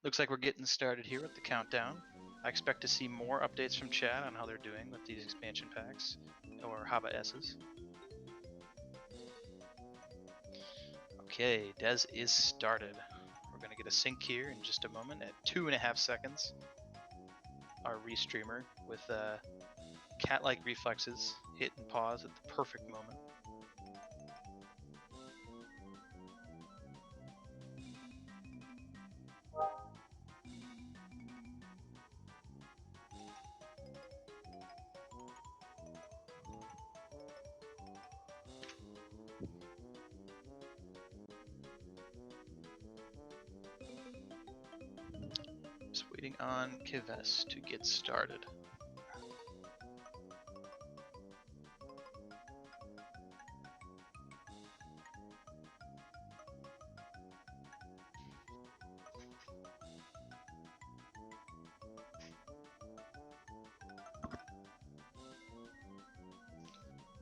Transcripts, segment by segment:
Looks like we're getting started here with the countdown. I expect to see more updates from chat on how they're doing with these expansion packs, or Haba S's. Okay, Des is started. We're going to get a sync here in just a moment at 2.5 seconds. Our restreamer with cat-like reflexes hit and pause at the perfect moment. Just waiting on Kives to get started.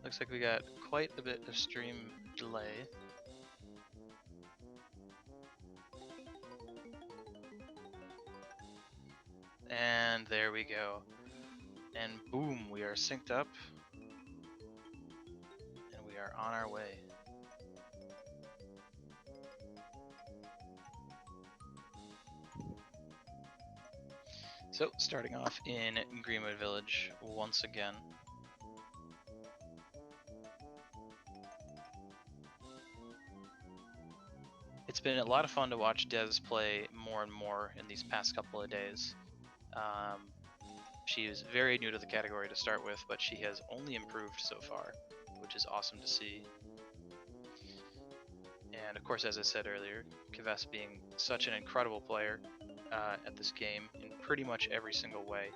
Looks like we got quite a bit of stream delay. And there we go. And boom, we are synced up. And we are on our way. So, starting off in Greenwood Village once again. It's been a lot of fun to watch Des play more and more in these past couple of days. She is very new to the category to start with, but she has only improved so far, which is awesome to see. And of course, as I said earlier, Kives being such an incredible player at this game in pretty much every single way.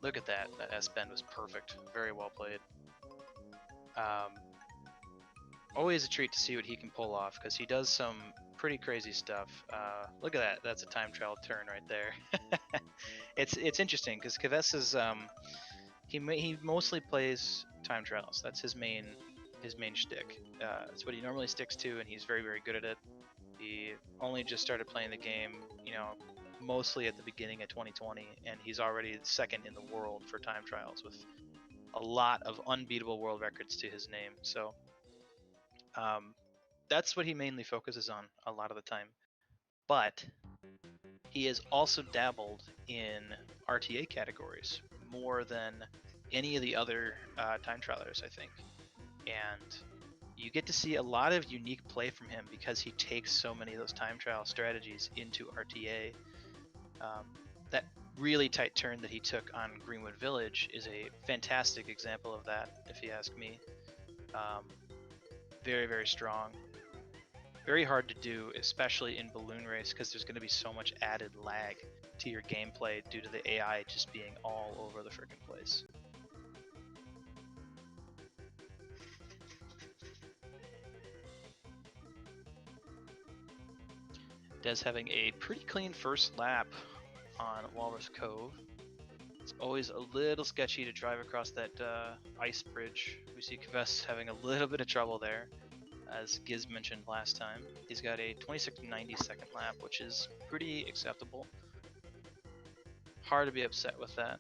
Look at that. That S-bend was perfect. Very well played. Always a treat to see what he can pull off, because he does some pretty crazy stuff. Look at that. That's a time trial turn right there. It's interesting, because Kives is he mostly plays time trials. That's his main shtick. That's what he normally sticks to, and he's very, very good at it. He only just started playing the game, you know, mostly at the beginning of 2020, and he's already second in the world for time trials with a lot of unbeatable world records to his name. So that's what he mainly focuses on a lot of the time. But he has also dabbled in RTA categories more than any of the other time trialers, I think. And you get to see a lot of unique play from him because he takes so many of those time trial strategies into RTA. That really tight turn that he took on Greenwood Village is a fantastic example of that, if you ask me. Very, very strong. Very hard to do, especially in Balloon Race, because there's going to be so much added lag to your gameplay due to the AI just being all over the freaking place. Des having a pretty clean first lap on Walrus Cove. It's always a little sketchy to drive across that ice bridge. We see Kives having a little bit of trouble there, as Giz mentioned last time. He's got a 26.90 second lap, which is pretty acceptable. Hard to be upset with that.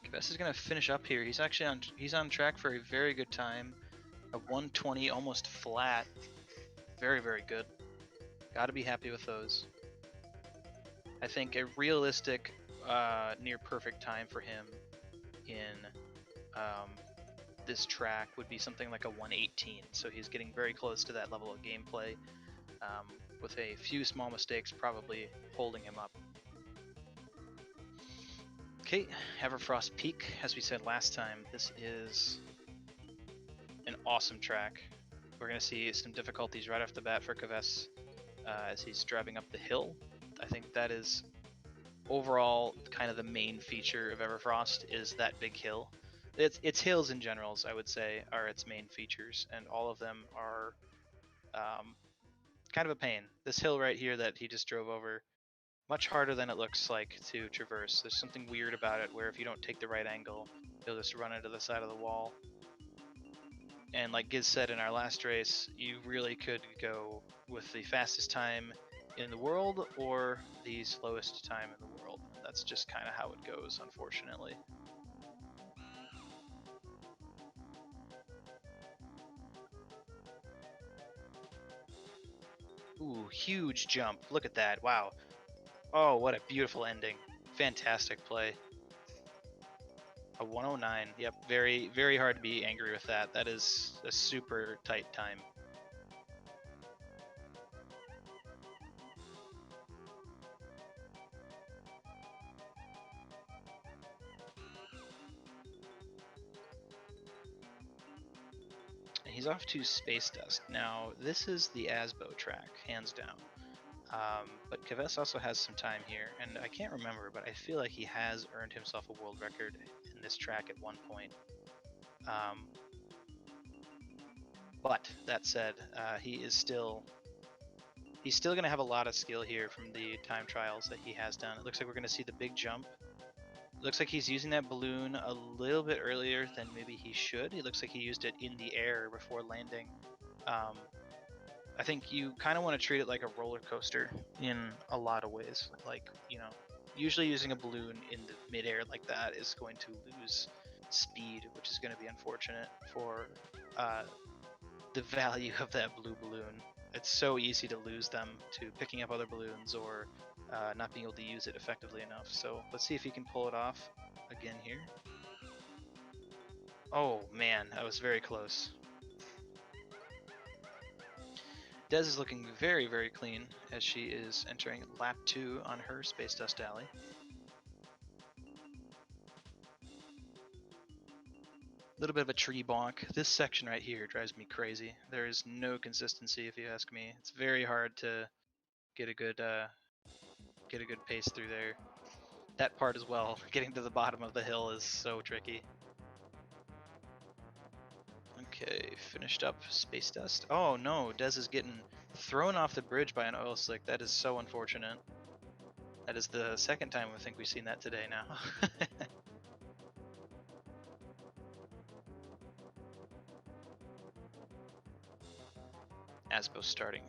Kives is going to finish up here. He's actually on track for a very good time. A 120 almost flat. Very, very good. Gotta be happy with those. I think a realistic, near perfect time for him in this track would be something like a 118. So he's getting very close to that level of gameplay, with a few small mistakes probably holding him up. Okay, Everfrost Peak, as we said last time, this is an awesome track. We're going to see some difficulties right off the bat for Kives as he's driving up the hill. I think that is overall kind of the main feature of Everfrost is that big hill. Its hills in generals, I would say, are its main features, and all of them are kind of a pain. This hill right here that he just drove over, much harder than it looks like to traverse. There's something weird about it where if you don't take the right angle, he'll just run into the side of the wall. And like Giz said in our last race, you really could go with the fastest time in the world or the slowest time in the world. That's just kind of how it goes, unfortunately. Ooh, huge jump. Look at that. Wow. Oh, what a beautiful ending. Fantastic play. A 109. Yep, very, very hard to be angry with that. That is a super tight time. And he's off to Space Dust. Now, this is the Asbo track, hands down. But Kves also has some time here, and I can't remember, but I feel like he has earned himself a world record in this track at one point. But that said, he's still going to have a lot of skill here from the time trials that he has done. It looks like we're going to see the big jump. It looks like he's using that balloon a little bit earlier than maybe he should. It looks like he used it in the air before landing. I think you kind of want to treat it like a roller coaster in a lot of ways. Like, you know, usually using a balloon in the midair like that is going to lose speed, which is going to be unfortunate for the value of that blue balloon. It's so easy to lose them to picking up other balloons or not being able to use it effectively enough. So let's see if he can pull it off again here. Oh man, that was very close. Des is looking very, very clean as she is entering lap 2 on her Space Dust Alley. A little bit of a tree bonk. This section right here drives me crazy. There is no consistency, if you ask me. It's very hard to get a good pace through there. That part as well, getting to the bottom of the hill is so tricky. Okay, finished up Space Dust. Oh no, Des is getting thrown off the bridge by an oil slick. That is so unfortunate. That is the second time I think we've seen that today now. Asbo starting,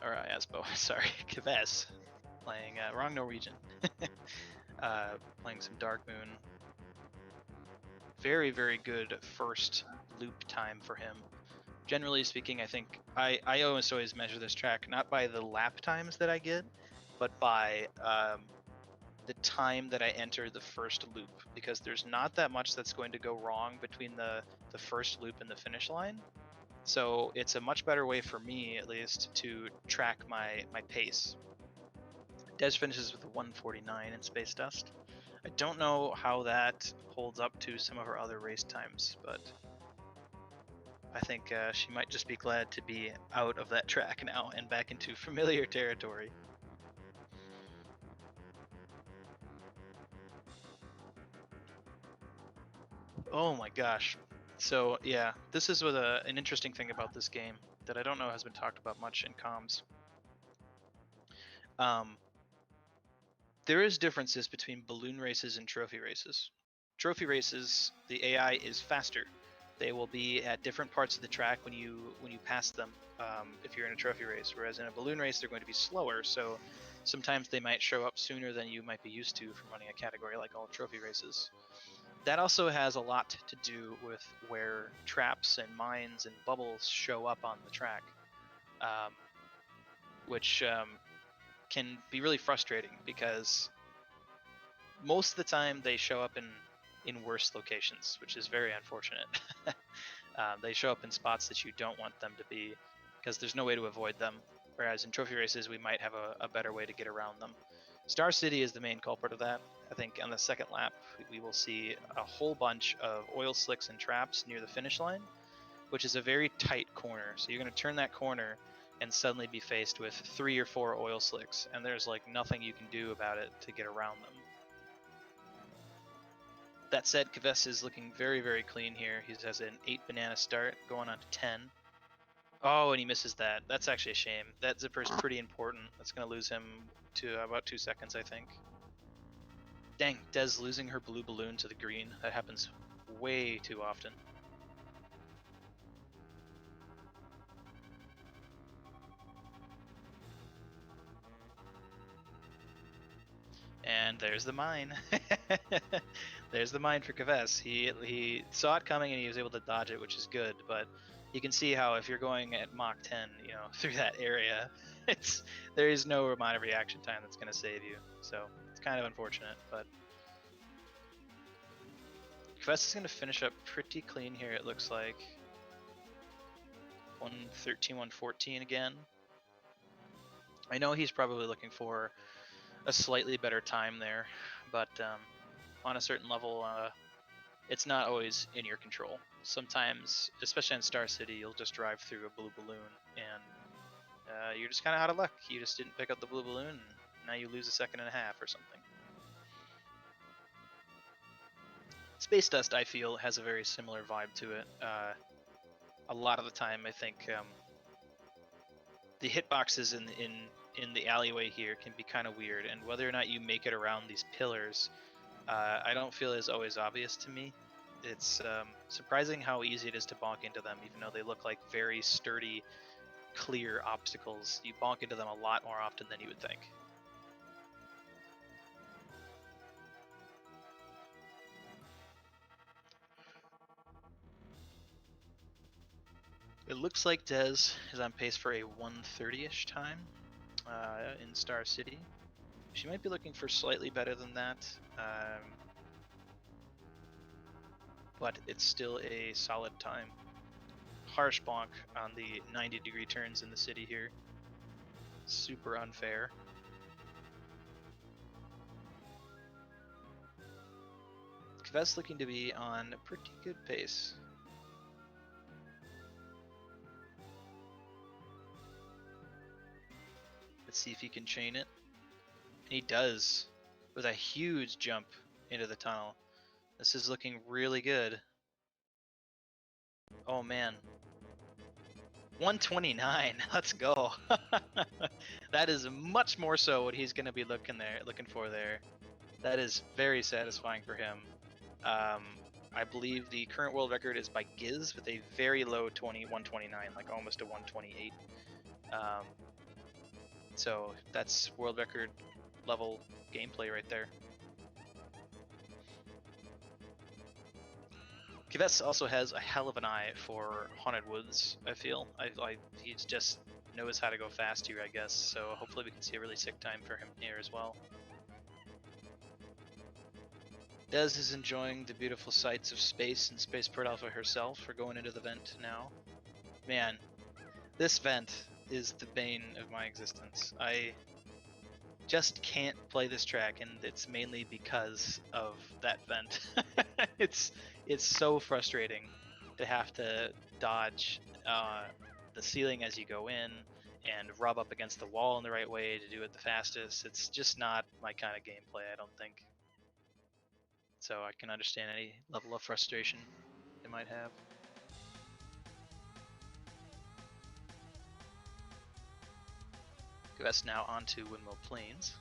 or Asbo, sorry, Kves playing wrong Norwegian. Playing some Dark Moon. Very, very good first loop time for him. Generally speaking, I think I always measure this track not by the lap times that I get, but by the time that I enter the first loop, because there's not that much that's going to go wrong between the first loop and the finish line. So it's a much better way for me, at least, to track my pace. Des finishes with a 149 in Space Dust. I don't know how that holds up to some of her other race times, but I think she might just be glad to be out of that track now and back into familiar territory. Oh my gosh. So yeah, this is what an interesting thing about this game that I don't know has been talked about much in comms. There is differences between balloon races and trophy races. Trophy races, the AI is faster. They will be at different parts of the track when you pass them if you're in a trophy race, whereas in a balloon race they're going to be slower, so sometimes they might show up sooner than you might be used to from running a category like all trophy races. That also has a lot to do with where traps and mines and bubbles show up on the track, which can be really frustrating because most of the time they show up in worse locations, which is very unfortunate. They show up in spots that you don't want them to be because there's no way to avoid them, whereas in trophy races we might have a better way to get around them. Star City is the main culprit of that. I think on the second lap we will see a whole bunch of oil slicks and traps near the finish line, which is a very tight corner. So you're going to turn that corner and suddenly be faced with 3 or 4 oil slicks, and there's like nothing you can do about it to get around them. That said, Kves is looking very, very clean here. He has an 8 banana start going on to 10. Oh, and he misses that. That's actually a shame. That zipper is pretty important. That's going to lose him to about 2 seconds, I think. Dang, Des losing her blue balloon to the green. That happens way too often. And there's the mine. There's the mine for Kves. He saw it coming and he was able to dodge it, which is good. But you can see how if you're going at Mach 10, you know, through that area, there is no amount of reaction time that's going to save you. So it's kind of unfortunate. But Kves is going to finish up pretty clean here. It looks like 113, 114 again. I know he's probably looking for a slightly better time there, but on a certain level, it's not always in your control. Sometimes, especially in Star City, you'll just drive through a blue balloon and you're just kind of out of luck. You just didn't pick up the blue balloon, and now you lose a second and a half or something. Space Dust, I feel, has a very similar vibe to it. A lot of the time, I think the hitboxes in the alleyway here can be kind of weird, and whether or not you make it around these pillars, I don't feel is always obvious to me. It's surprising how easy it is to bonk into them, even though they look like very sturdy, clear obstacles. You bonk into them a lot more often than you would think. It looks like Dez is on pace for a 1:30-ish time in Star City. She might be looking for slightly better than that, but it's still a solid time. Harsh bonk on the 90-degree turns in the city here. Super unfair. Kves looking to be on a pretty good pace. Let's see if he can chain it. And he does, with a huge jump into the tunnel. This is looking really good. Oh man. 129, let's go. That is much more so what he's gonna be looking for there. That is very satisfying for him. I believe the current world record is by Giz with a very low 129, like almost a 128. So that's world record level gameplay right there. Kves also has a hell of an eye for Haunted Woods, I feel. He just knows how to go fast here, I guess, so hopefully we can see a really sick time for him here as well. Dez is enjoying the beautiful sights of space and Spaceport Alpha herself. We're going into the vent now. Man, this vent is the bane of my existence. I just can't play this track, and it's mainly because of that vent. It's so frustrating to have to dodge the ceiling as you go in and rub up against the wall in the right way to do it the fastest. It's just not my kind of gameplay, I don't think. So I can understand any level of frustration it might have. Kves now onto Windmill Plains.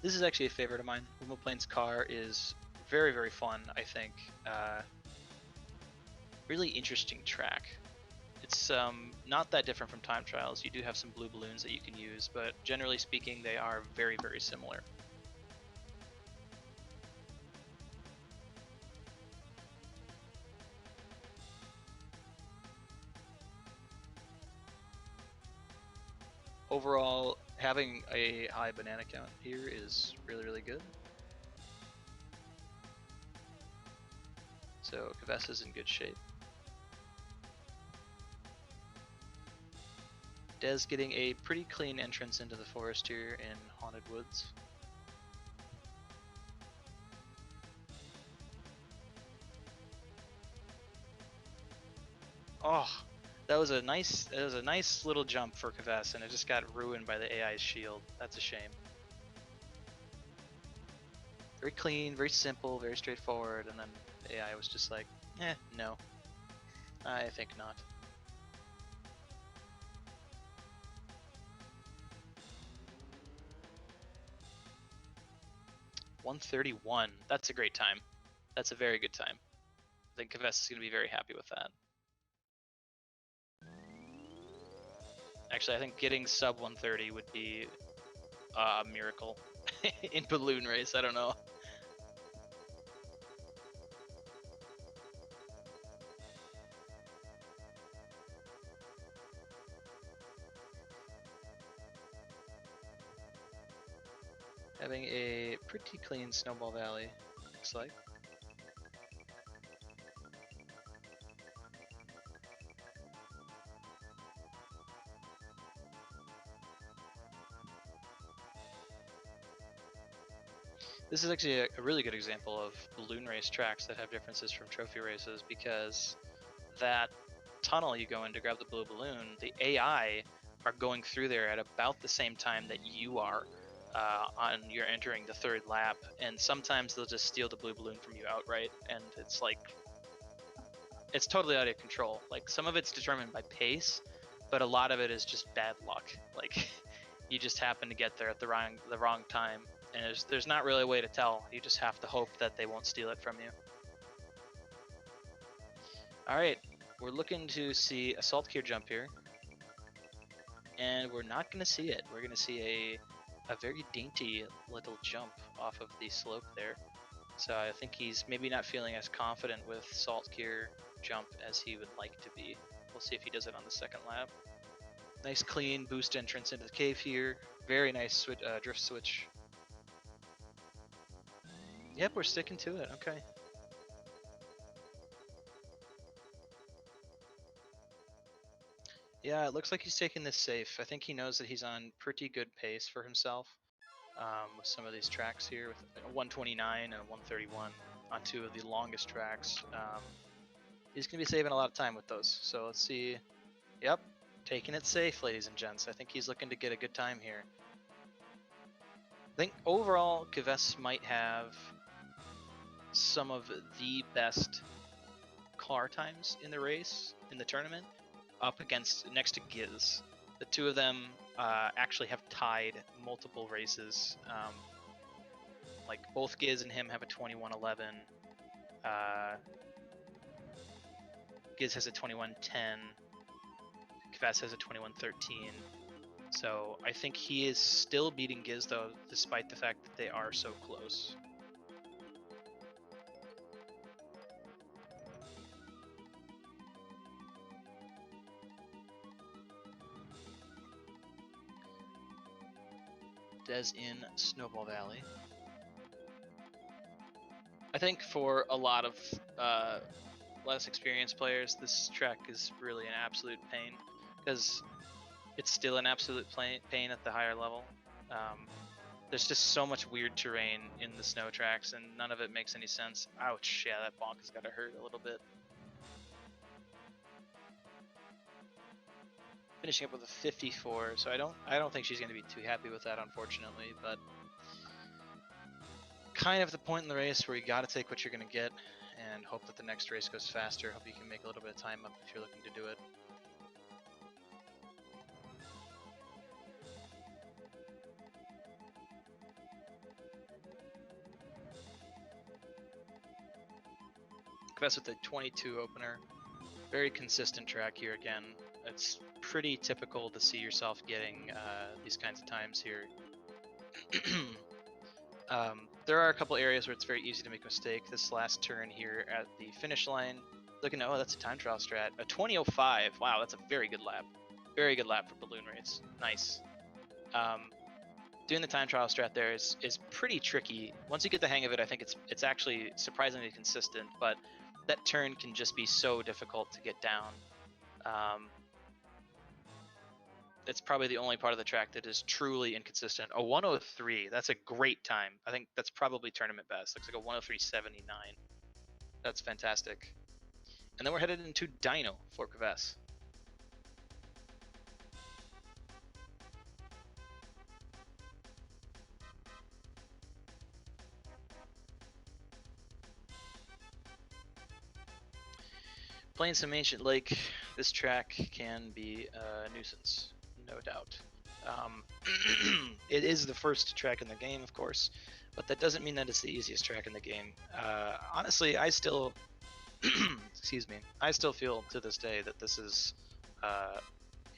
This is actually a favorite of mine. Windmill Plains car is very, very fun, I think. Really interesting track. It's not that different from time trials. You do have some blue balloons that you can use, but generally speaking, they are very, very similar. Overall, having a high banana count here is really, really good. So Kves is in good shape. Dez getting a pretty clean entrance into the forest here in Haunted Woods. Oh, that was a nice little jump for Kves, and it just got ruined by the AI's shield. That's a shame. Very clean, very simple, very straightforward, and then the AI was just like, no. I think not. 1:31. That's a great time. That's a very good time. I think Kavess is going to be very happy with that. Actually, I think getting sub 1:30 would be a miracle in balloon race. I don't know. Having a pretty clean snowball valley, looks like. This is actually a really good example of balloon race tracks that have differences from trophy races, because that tunnel you go in to grab the blue balloon, the AI are going through there at about the same time that you are on you're entering the third lap, and sometimes they'll just steal the blue balloon from you outright, and it's like, it's totally out of control. Like, some of it's determined by pace, but a lot of it is just bad luck. Like, you just happen to get there at the wrong time, and there's not really a way to tell. You just have to hope that they won't steal it from you. All right, we're looking to see a salt cure jump here, and we're not going to see it. We're going to see a very dainty little jump off of the slope there. So I think he's maybe not feeling as confident with salt cure jump as he would like to be. We'll see if he does it on the second lap. Nice clean boost entrance into the cave here. Very nice switch, drift switch. Yep, we're sticking to it. Okay. Yeah, it looks like he's taking this safe. I think he knows that he's on pretty good pace for himself with some of these tracks here, with 129 and 131 on two of the longest tracks. He's going to be saving a lot of time with those. So let's see. Yep, taking it safe, ladies and gents. I think he's looking to get a good time here. I think overall, Kavess might have some of the best car times in the race, in the tournament, up against next to Giz. The two of them actually have tied multiple races. Like, both Giz and him have a 21:11. Giz has a 21:10. Kavess has a 21:13. So I think he is still beating Giz, though, despite the fact that they are so close. Des in Snowball Valley. I think for a lot of less experienced players, this track is really an absolute pain, because it's still an absolute pain at the higher level. There's just so much weird terrain in the snow tracks, and none of it makes any sense. Ouch, yeah, that bonk has got to hurt a little bit. Finishing up with a 54, so I don't think she's going to be too happy with that, unfortunately, but kind of the point in the race where you got to take what you're going to get and hope that the next race goes faster. Hope you can make a little bit of time up if you're looking to do it. Kavess with the 22 opener. Very consistent track here again. It's pretty typical to see yourself getting these kinds of times here. There are a couple areas where it's very easy to make a mistake. This last turn here at the finish line, looking at, oh, that's a time trial strat. A 20:05. Wow, that's a very good lap. Very good lap for balloon race. Nice. Doing the time trial strat there is pretty tricky. Once you get the hang of it, I think it's actually surprisingly consistent, but that turn can just be so difficult to get down. It's probably the only part of the track that is truly inconsistent. A 1:03, that's a great time. I think that's probably tournament best. Looks like a 1:03.79. That's fantastic. And then we're headed into Dyno for Kavess. Playing some Ancient Lake, this track can be a nuisance, no doubt. It is the first track in the game, of course, but that doesn't mean that it's the easiest track in the game. Honestly, I still, excuse me, I still feel to this day that this is,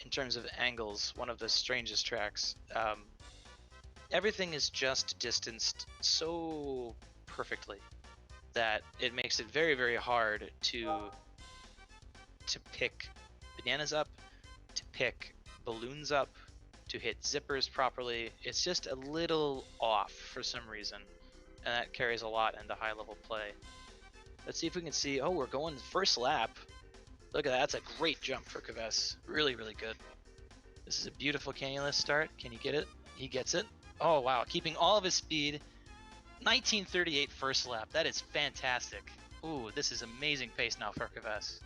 in terms of angles, one of the strangest tracks. Everything is just distanced so perfectly that it makes it very, very hard to pick bananas up, to pick balloons up, to hit zippers properly. It's just a little off for some reason, and that carries a lot into high level play. Let's see if we can see. Oh, we're going first lap. Look at that. That's a great jump for Kves. Really, really good. This is a beautiful cannulus start. Can you get it? He gets it. Oh, wow. Keeping all of his speed. 1938 first lap. That is fantastic. Ooh, this is amazing pace now for Kves.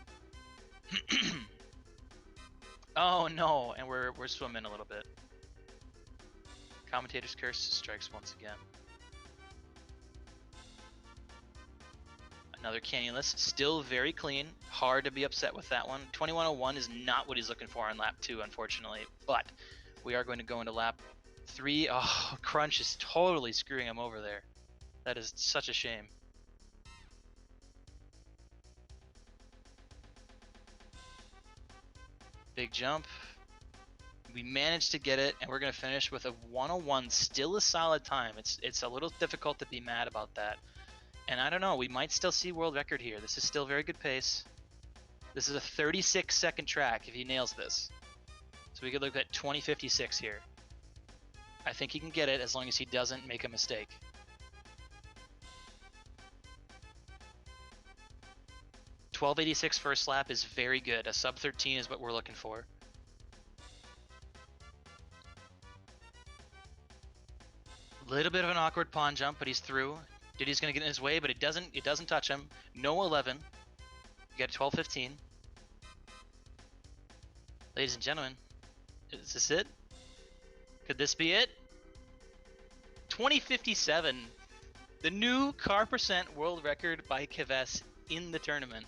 Oh no, and we're swimming a little bit. Commentator's curse strikes once again. Another cannulus, still very clean. Hard to be upset with that one. 2101 is not what he's looking for on lap 2, unfortunately. But we are going to go into lap 3. Oh, Crunch is totally screwing him over there. That is such a shame. Big jump. We managed to get it, and we're going to finish with a 101. Still a solid time. It's a little difficult to be mad about that. And I don't know, we might still see world record here. This is still very good pace. This is a 36-second track if he nails this. So we could look at 2056 here. I think he can get it as long as he doesn't make a mistake. .1286 first lap is very good. A sub 13 is what we're looking for. Little bit of an awkward pond jump, but he's through. Diddy's gonna get in his way, but it doesn't touch him. No 11. You got 12-15. Ladies and gentlemen, is this it? Could this be it? 2057. The new car percent world record by Kves in the tournament.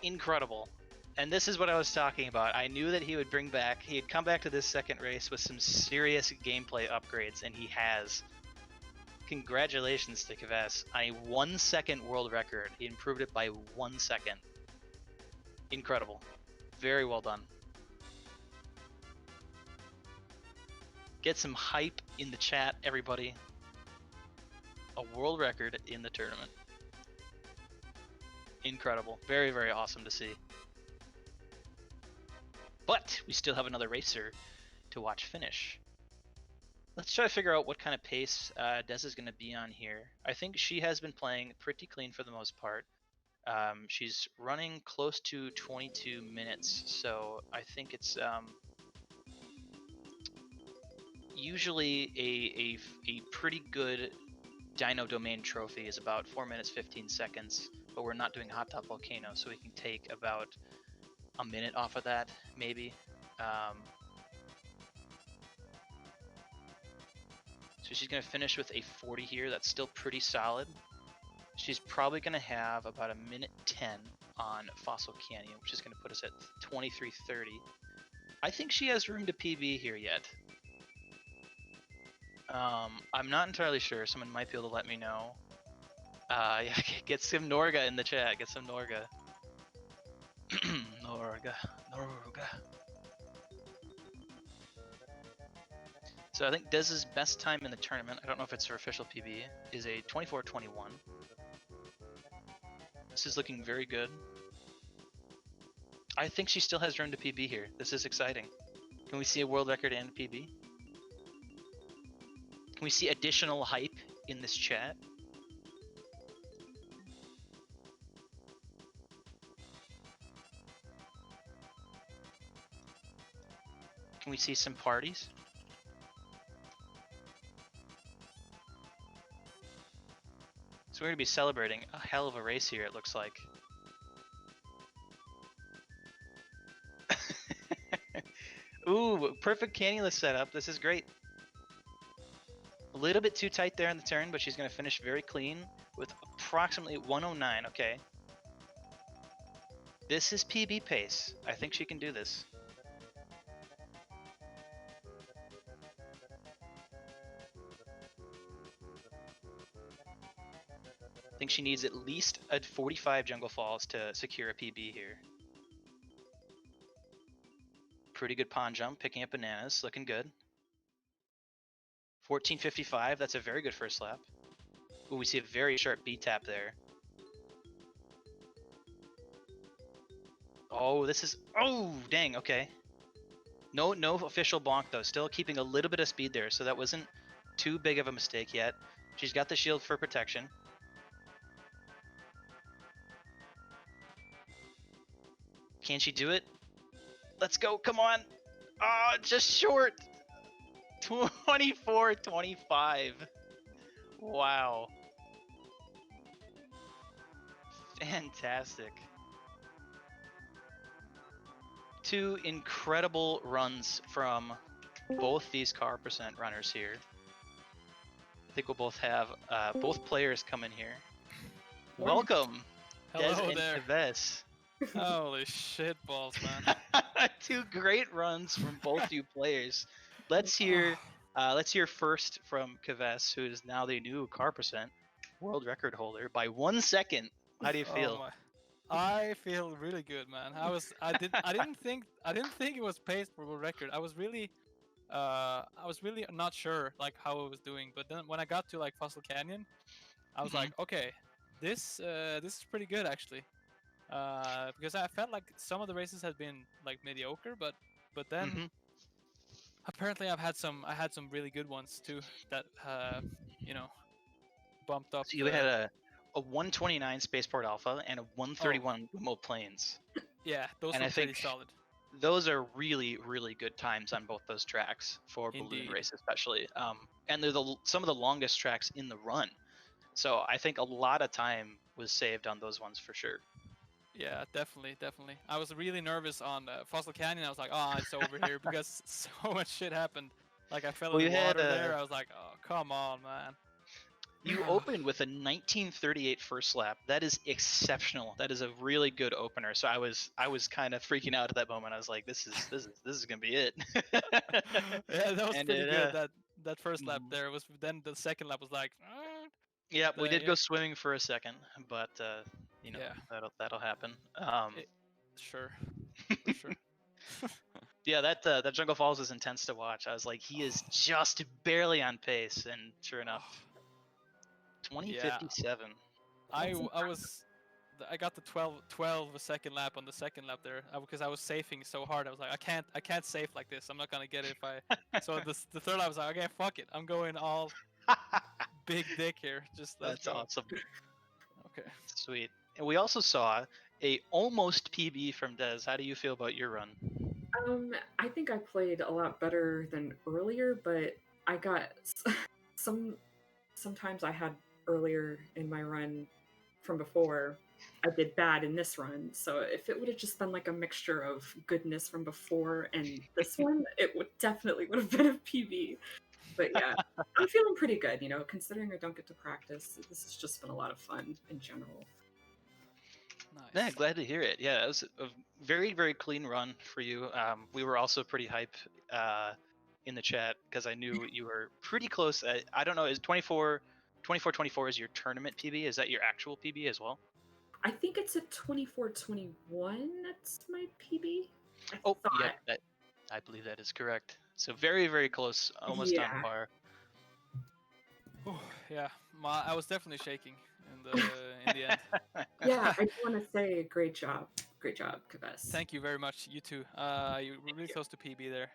Incredible. And this is what I was talking about. I knew that he would bring back, he had come back to this second race with some serious gameplay upgrades, and he has. Congratulations to Kves on a 1 second world record. He improved it by 1 second. Incredible. Very well done. Get some hype in the chat, everybody. A world record in the tournament. Incredible. Very, very awesome to see. But we still have another racer to watch finish. Let's try to figure out what kind of pace Des is going to be on here. I think she has been playing pretty clean for the most part. She's running close to 22 minutes, so I think it's usually a pretty good Dino Domain trophy is about 4 minutes 15 seconds, but we're not doing Hot Top Volcano, so we can take about a minute off of that, maybe. So she's going to finish with a 40 here. That's still pretty solid. She's probably going to have about a minute 10 on Fossil Canyon, which is going to put us at 23:30. I think she has room to PB here yet. I'm not entirely sure. Someone might be able to let me know. Yeah, get some Norga in the chat. Get some Norga. Norga. So I think Dez's best time in the tournament, I don't know if it's her official PB, is a 24:21. This is looking very good. I think she still has room to PB here. This is exciting. Can we see a world record and a PB? Can we see additional hype in this chat? Can we see some parties? So we're going to be celebrating a hell of a race here, it looks like. Ooh, perfect cannula setup. This is great. A little bit too tight there in the turn, but she's going to finish very clean with approximately 109. Okay. This is PB pace. I think she can do this. I think she needs at least a 45 jungle falls to secure a PB here. Pretty good pond jump, picking up bananas, looking good. 14.55, that's a very good first lap. Ooh, we see a very sharp B tap there. Oh, this is, oh, dang, okay. No official bonk though, still keeping a little bit of speed there, so that wasn't too big of a mistake yet. She's got the shield for protection. Can she do it? Let's go, come on. Oh, just short. 24.25. Wow. Fantastic. Two incredible runs from both these car percent runners here. I think we'll both have both players come in here. Welcome, Hello Des there. and Kaves. Holy shit balls, man. Two great runs from both you players. Let's hear first from Kaves, who is now the new car percent world record holder by 1 second. How do you feel? Oh my. I feel really good, man. I didn't think it was paced for a record. I was really not sure like how it was doing, but then when I got to like Fossil Canyon, I was like, okay, this is pretty good actually. Because I felt like some of the races had been like mediocre, but then apparently I had some really good ones too that bumped up. So you had a 129 Spaceport Alpha and a 131 Wimo Plains. Yeah, those and were I think pretty solid. Those are really, really good times on both those tracks for balloon race, especially. And they're some of the longest tracks in the run. So I think a lot of time was saved on those ones for sure. Yeah, definitely. I was really nervous on Fossil Canyon. I was like, oh, it's over here because so much shit happened. Like I fell in the water there. I was like, oh, come on, man. You opened with a 1938 first lap. That is exceptional. That is a really good opener. So I was kind of freaking out at that moment. I was like, this is gonna be it. Yeah, that was pretty good. That first lap there was. Then the second lap was like. Yeah, we did go swimming for a second, but that'll happen. Sure. For sure. Yeah, that Jungle Falls is intense to watch. I was like, he is just barely on pace, and sure enough. 20:57. I got the 12 second lap on the second lap there because I was safing so hard. I was like, I can't safe like this. I'm not gonna get it if I. So the third lap I was like, okay, fuck it. I'm going all big dick here. Just that's awesome. Okay. Sweet. And we also saw a almost PB from Des. How do you feel about your run? I think I played a lot better than earlier, but I got sometimes I had earlier in my run from before, I did bad in this run. So if it would have just been like a mixture of goodness from before and this one, it would have been a PB. But yeah, I'm feeling pretty good, considering I don't get to practice. This has just been a lot of fun in general. Nice. Yeah, glad to hear it. Yeah, it was a very, very clean run for you. We were also pretty hype in the chat because I knew you were pretty close. I don't know, is 24-24 is your tournament PB? Is that your actual PB as well? I think it's a 24-21. That's my PB. Yeah, I believe that is correct. So very, very close, almost on par. Oh, yeah, I was definitely shaking in the end. Yeah, I want to say great job, Kaves. Thank you very much. You too. You were really close to PB there.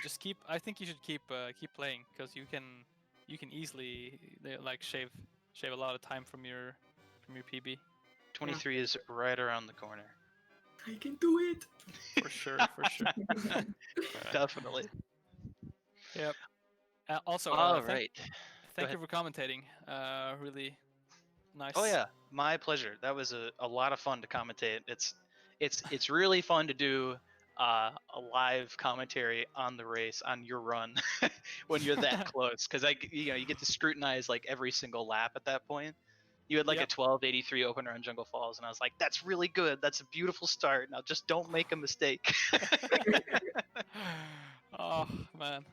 Just keep. I think you should keep playing because you can easily like shave a lot of time from your PB. 23 is right around the corner. I can do it. For sure. Definitely. Yep. Also, right. Thank you for commentating. Really nice. Oh yeah, my pleasure. That was a lot of fun to commentate. It's really fun to do a live commentary on the race, on your run, when you're that close, because you get to scrutinize like every single lap at that point. You had like a 12:83 opener on Jungle Falls, and I was like, that's really good. That's a beautiful start. Now just don't make a mistake. Oh man.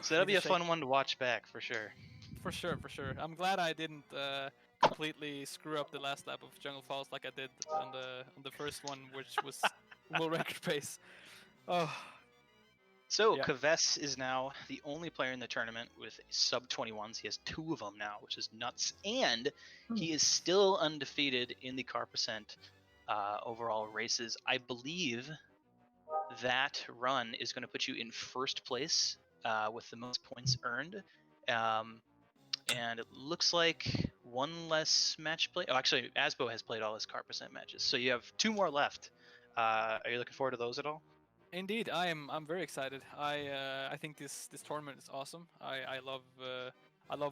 So that'll be a fun one to watch back for sure. For sure, for sure. I'm glad I didn't completely screw up the last lap of Jungle Falls like I did on the first one, which was world record pace. Oh, So yeah. Kves is now the only player in the tournament with sub 21s. He has 2 of them now, which is nuts. And he is still undefeated in the car percent overall races. I believe that run is going to put you in first place with the most points earned. And it looks like one less match play. Oh, actually, Asbo has played all his car percent matches. So you have 2 more left. Are you looking forward to those at all? Indeed, I'm very excited. I think this tournament is awesome. I love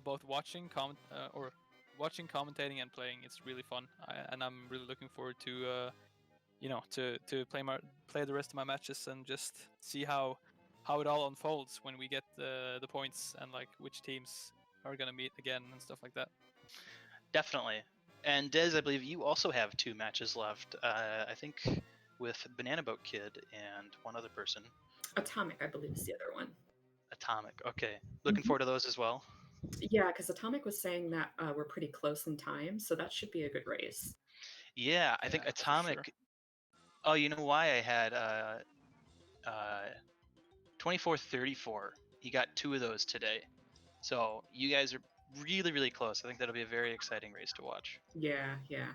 both watching commentating and playing. It's really fun, and I'm really looking forward to to play the rest of my matches and just see how it all unfolds when we get the points and like which teams are gonna meet again and stuff like that. Definitely. And Dez, I believe you also have 2 matches left. I think with Banana Boat Kid and one other person. Atomic, I believe, is the other one. Atomic. Okay. Looking forward to those as well. Yeah, because Atomic was saying that we're pretty close in time, so that should be a good race. Yeah, I think Yeah, for Atomic. sure. Oh, you know why I had 24-34. He got 2 of those today. So you guys are really, really close. I think that'll be a very exciting race to watch. Yeah, yeah.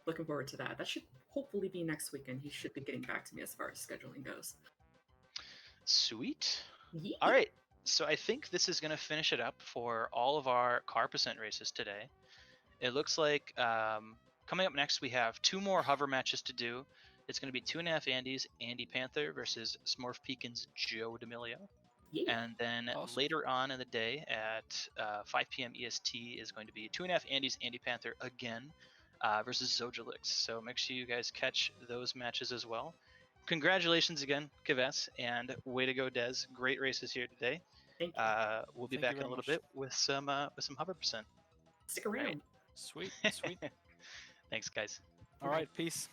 Looking forward to that. That should hopefully be next weekend. He should be getting back to me as far as scheduling goes. Sweet. Yeah. All right. So I think this is going to finish it up for all of our car percent races today. It looks like coming up next we have 2 more hover matches to do. It's going to be 2.5 Andes, Andy Panther versus SmurfPeekin's Joe D'Amelio. Yeah. And then Awesome. later on in the day at 5 p.m. EST is going to be 2.5 Andes, Andy Panther again versus Zojalix. So make sure you guys catch those matches as well. Congratulations again, Kves, and way to go, Dez. Great races here today. Thank you. We'll be Thank you back in very a little much. bit with some hover percent. Stick around. Right. Sweet, sweet. Thanks, guys. All right, peace.